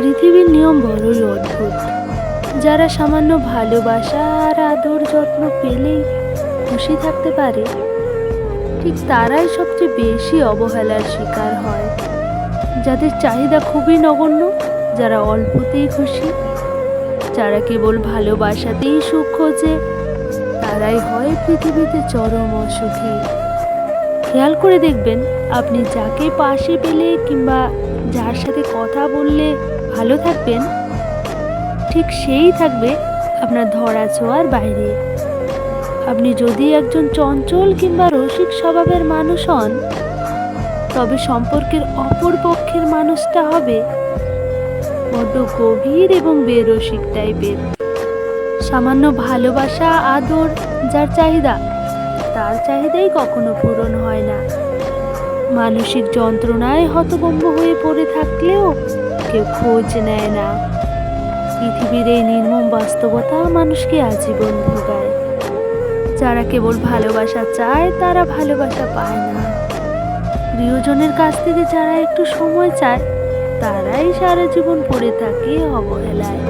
পৃথিবীর নিয়ম বড়ই অদ্ভুত। যারা সামান্য ভালোবাসা আর আদর যত্ন পেলেই খুশি থাকতে পারে, ঠিক তারাই সবচেয়ে বেশি অবহেলার শিকার হয়। যাদের চাহিদা খুবই নগণ্য, যারা অল্পতেই খুশি, যারা কেবল ভালোবাসাতেই সুখ খোঁজে, তারাই হয় পৃথিবীতে চরম অসুখী। খেয়াল করে দেখবেন, আপনি যাকে পাশে পেলে কিংবা যার সাথে কথা বললে ভালো থাকবেন, ঠিক সেই থাকবে আপনার ধরা ছোঁয়ার বাইরে। আপনি যদি একজন চঞ্চল কিংবা রসিক স্বভাবের মানুষ হন, তবে সম্পর্কের অপর পক্ষের মানুষটা হবে বড্ড গভীর এবং বেরসিক টাইপের। সামান্য ভালোবাসা আদর যার চাহিদা, তার চাহিদাই কখনো পূরণ হয় না। মানসিক যন্ত্রণায় হতভম্ব হয়ে পড়ে থাকলেও কেউ খোঁজ নেয় না। পৃথিবীর এই নির্মম বাস্তবতা মানুষকে আজীবন ভোগায়। যারা কেবল ভালোবাসা চায়, তারা ভালোবাসা পায় না। প্রিয়জনের কাছ থেকে যারা একটু সময় চায়, তারাই সারা জীবন পড়ে থাকে অবহেলায়।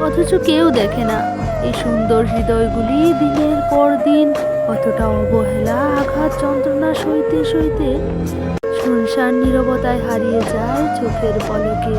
অথচ কেউ দেখে না এই সুন্দর হৃদয়গুলি দিনের পর দিন কতটা অবহেলা, আঘাত, যন্ত্রণা সইতে সইতে শুনশান নীরবতায় হারিয়ে যায় চোখের পলকে।